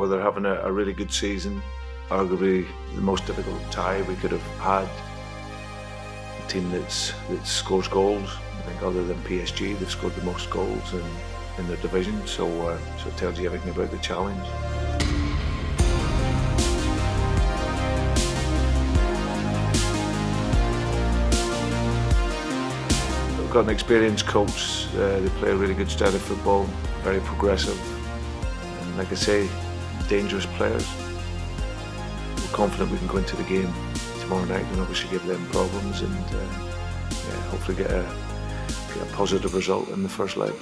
Well, they're having a really good season, arguably the most difficult tie we could have had. A team that scores goals. I think other than PSG, they've scored the most goals in their division, so it tells you everything about the challenge. We've got an experienced coach. They play a really good style of football, very progressive, and like I say, dangerous players. We're confident we can go into the game tomorrow night and obviously give them problems and hopefully get a positive result in the first leg.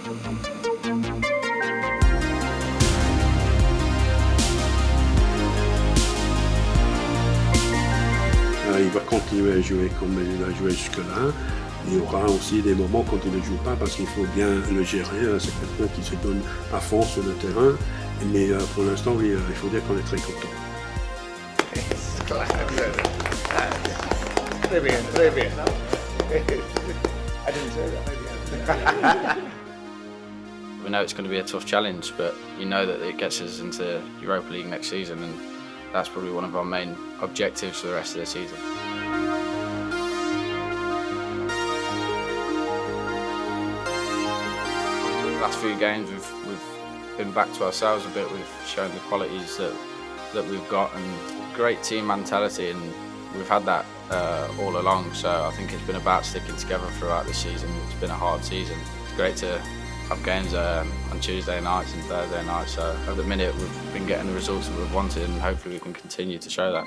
Il va continuer à jouer comme il a joué jusque-là. Il y aura aussi des moments quand il ne joue pas parce qu'il faut bien le gérer. C'est quelqu'un qui se donne à fond sur le terrain. Mais pour l'instant, oui, il faut dire qu'on est très content. Très bien, très bien. I didn't say that. We know it's going to be a tough challenge, but you know that it gets us into Europa League next season, and that's probably one of our main objectives for the rest of the season. The last few games we've been back to ourselves a bit. We've shown the qualities that we've got and great team mentality, and we've had that all along. So I think it's been about sticking together throughout the season. It's been a hard season. It's great to have games on Tuesday nights and Thursday nights. So at the minute we've been getting the results that we've wanted, and hopefully we can continue to show that.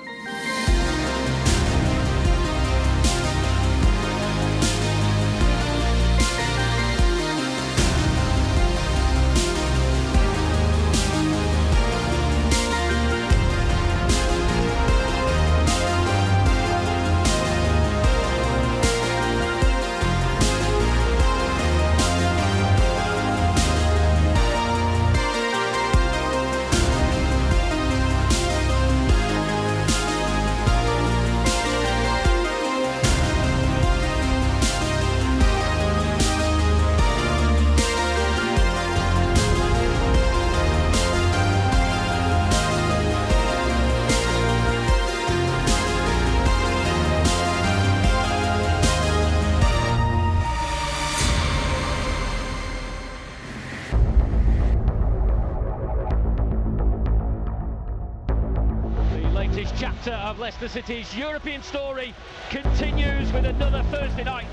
Chapter of Leicester City's European story continues with another Thursday night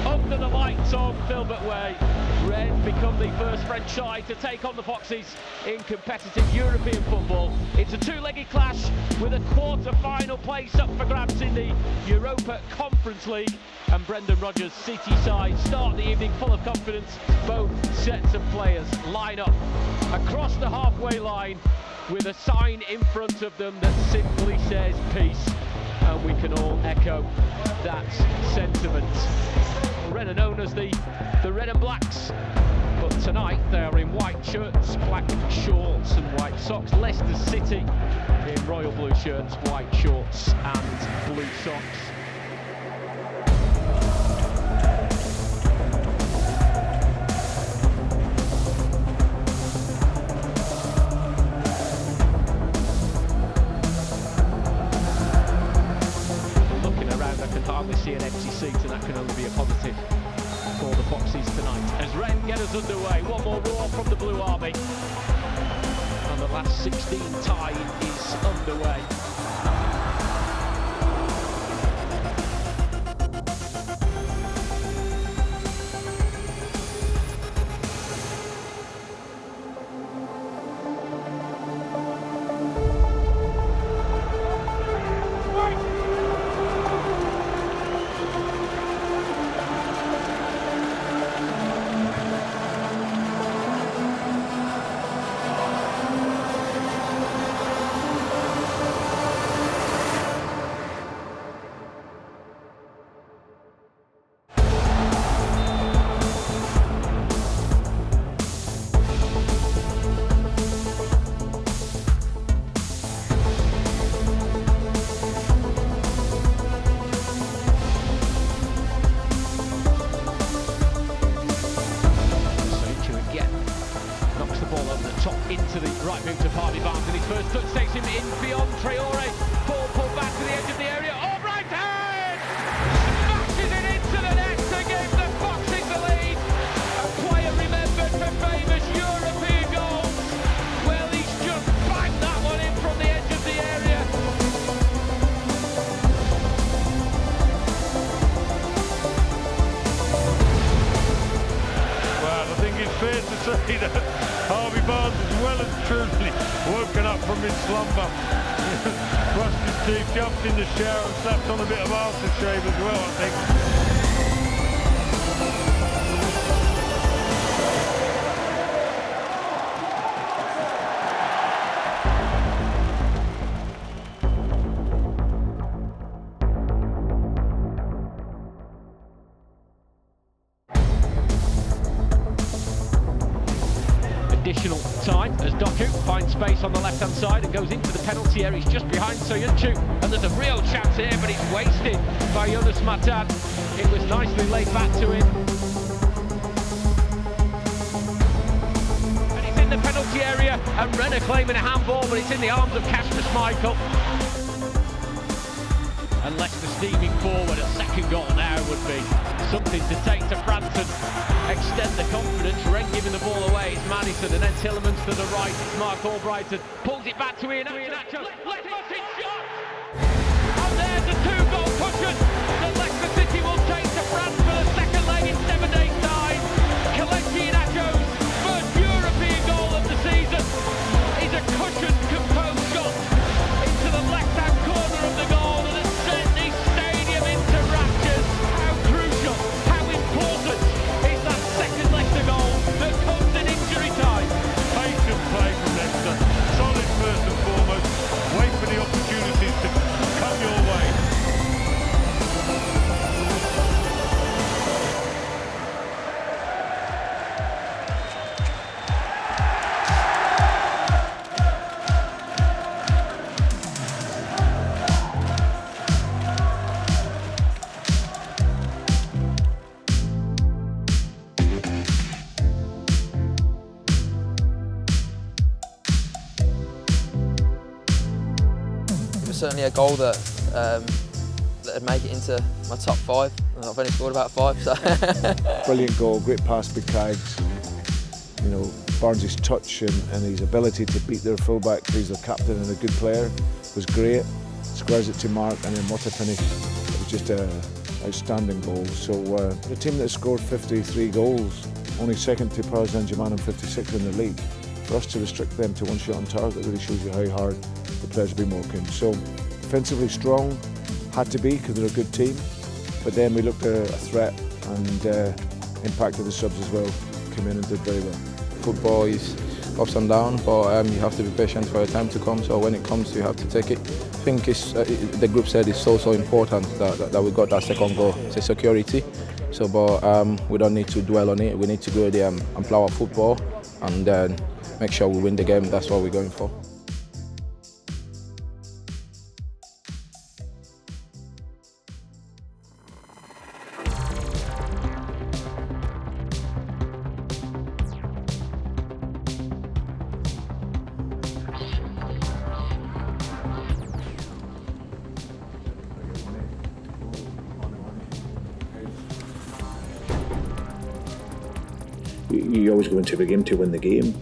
under the lights on Filbert Way. Rennes become the first French side to take on the Foxes in competitive European football. It's a two-legged clash with a quarter-final place up for grabs in the UEFA Conference League, and Brendan Rodgers' City side start the evening full of confidence. Both sets of players line up across the halfway line with a sign in front of them that simply says peace, and we can all echo that sentiment. Rennes are known as the Red and Blacks, but tonight they are in white shirts, black shorts and white socks. Leicester City in royal blue shirts, white shorts and blue socks. We see an empty seat, and that can only be a positive for the Foxes tonight. As Rennes get us underway, one more roar from the Blue Army, and the last 16 tie is underway. Traore, ball pulled back to the edge of the area. Oh, right hand! Smashes it into the net to give the Foxes the lead. A player remembered for famous European goals. Well, he's just banged that one in from the edge of the area. Well, I think it's fair to say that Harvey Barnes has well and truly woken up from his slumber. Brushed his teeth, jumped in the shower and slapped on a bit of aftershave as well, I think. Additional time as Doku finds space on the left-hand side and goes into the penalty area. He's just behind Soyuncu, and there's a real chance here, but it's wasted by Jonas Matan. It was nicely laid back to him. And it's in the penalty area, and Rennes claiming a handball, but it's in the arms of Kasper Schmeichel. And Leicester steaming forward. A second goal now would be something to take to France and extend the confidence. Rennes giving the ball away. It's Madison, and then Tielemans to the right. It's Mark Albrighton. Pulls it back to Iheanacho. Left-footed shot! And there's a two-goal cushion that Leicester City will take to France for the second leg in 7 days' time. Iheanacho's first European goal of the season is a cushioned, composed shot into the left-hand corner of the goal, and has sent this stadium into raptures. How crucial, how important is that second Leicester goal that comes in injury time? Patient play from Leicester. Solid first and foremost. Wait for the opportunities to come your way. Certainly a goal that would make it into my top 5. I've only scored about 5, so. Brilliant goal, great pass by Kaggs. You know, Barnes' touch and his ability to beat their fullback, he's their captain and a good player, was great. Squares it to Mark, and then what a finish. It was just an outstanding goal. So the team that scored 53 goals, only second to Paris Saint-Germain and 56 in the league. For us to restrict them to one shot on target really shows you how hard the players have been working. So defensively strong, had to be because they're a good team, but then we looked at a threat and impact of the subs as well, came in and did very well. Football is ups and downs, but you have to be patient for the time to come, so when it comes you have to take it. I think the group said it's so important that we got that second goal. It's a security, so but we don't need to dwell on it. We need to go there and play our football and then make sure we win the game. That's what we're going for. You always go into the game to win the game,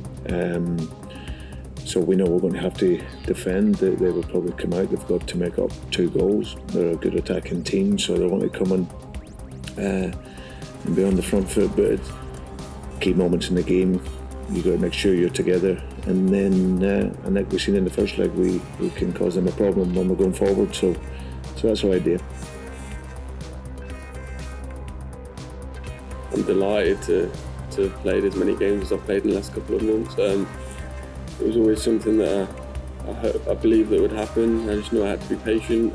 so we know we're going to have to defend. They will probably come out, they've got to make up 2 goals. They're a good attacking team, so they want to come in and be on the front foot, but it's key moments in the game, you've got to make sure you're together, and then and like we've seen in the first leg, we can cause them a problem when we're going forward, so that's our idea. I'm delighted to have played as many games as I've played in the last couple of months. It was always something that I believed that would happen. I just knew I had to be patient.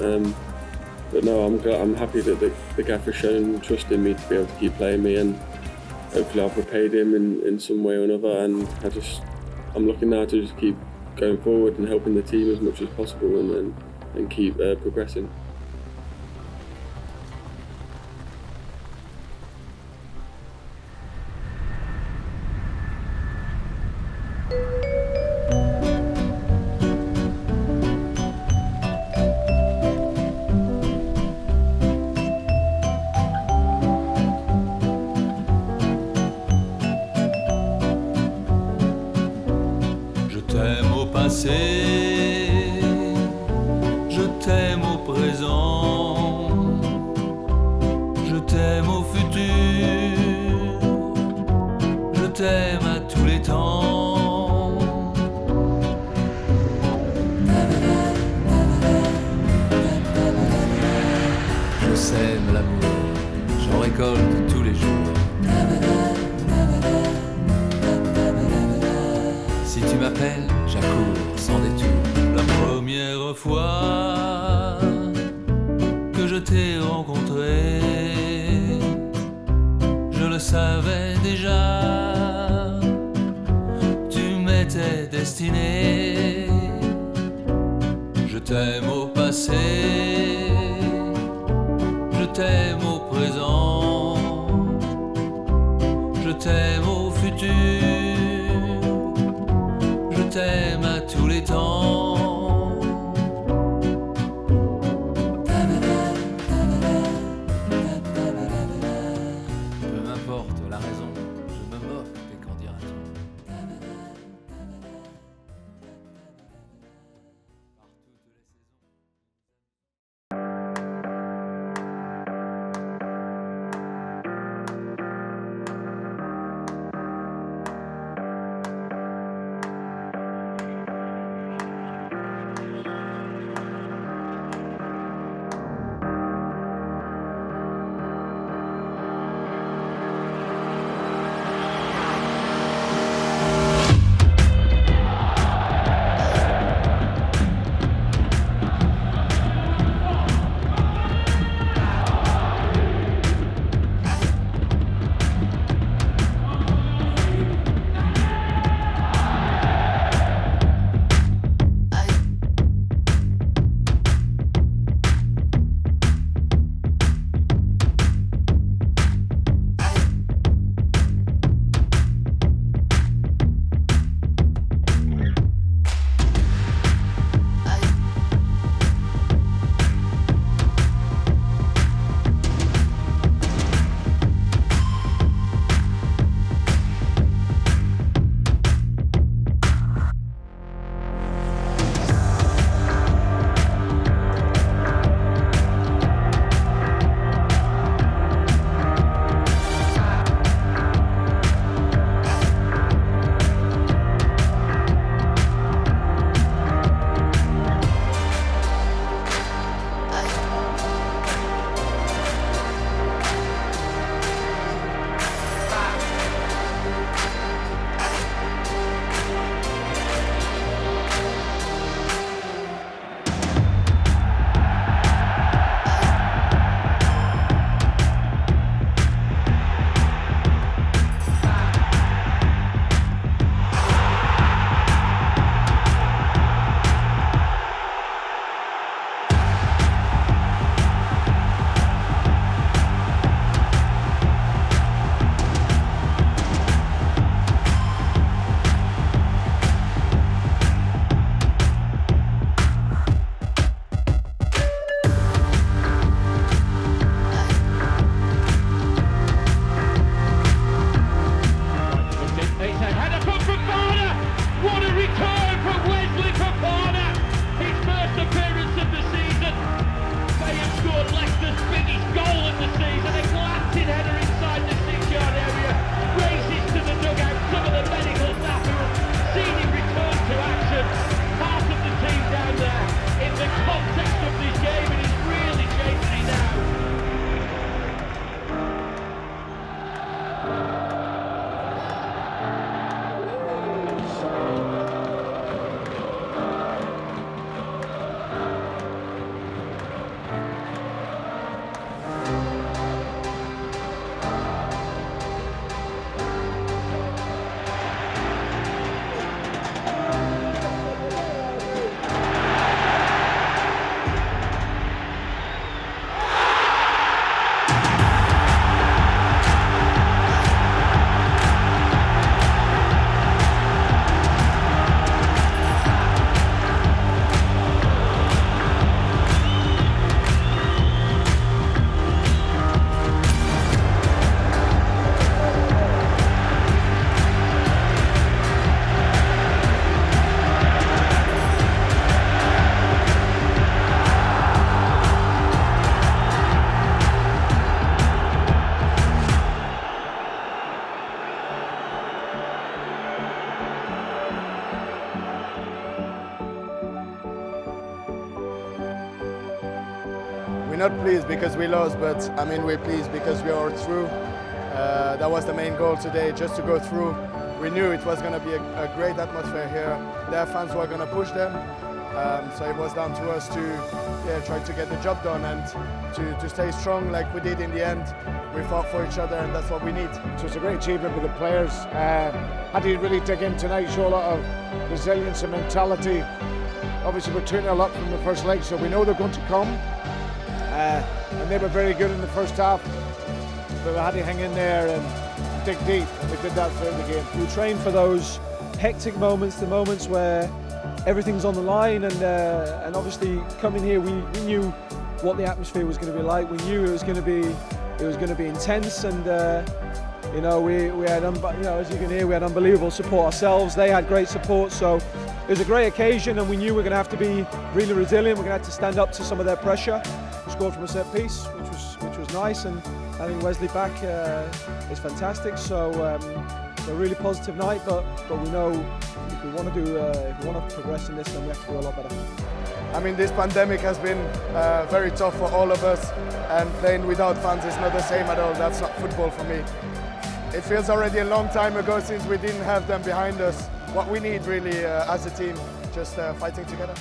But no, I'm happy that the gaffer's shown trust in me to be able to keep playing me, and hopefully I've repaid him in some way or another. And I'm looking now to just keep going forward and helping the team as much as possible, and keep progressing. t'aime au futur, je t'aime à tous les temps. Je sème l'amour, j'en récolte tous les jours. Si tu m'appelles, j'accours sans détour. La première fois que je t'ai rencontré, je le savais déjà, tu m'étais destiné. Je t'aime au passé, je t'aime au présent, je t'aime au futur, je t'aime à tous les temps. Peu m'importe la raison, je me moque des qu'en dira-t-on. not pleased because we lost, but I mean we're pleased because we are through. That was the main goal today, just to go through. We knew it was going to be a great atmosphere here. Their fans were going to push them, so it was down to us to try to get the job done and to stay strong like we did in the end. We fought for each other, and that's what we need. So it's a great achievement with the players. Had to really dig in tonight, show a lot of resilience and mentality. Obviously we're 2-0 up from the first leg, so we know they're going to come. And they were very good in the first half. But we had to hang in there and dig deep, and we did that throughout the game. We trained for those hectic moments, the moments where everything's on the line, and obviously coming here, we knew what the atmosphere was going to be like. We knew it was going to be intense, and you know, we had, as you can hear, we had unbelievable support ourselves. They had great support, so it was a great occasion, and we knew we were going to have to be really resilient. We're going to have to stand up to some of their pressure. We scored from a set piece, which was nice, and having Wesley back is fantastic. So a really positive night, but we know if we want to progress in this, then we have to do a lot better. I mean, this pandemic has been very tough for all of us, and playing without fans is not the same at all. That's not football for me. It feels already a long time ago since we didn't have them behind us. What we need really as a team, just fighting together.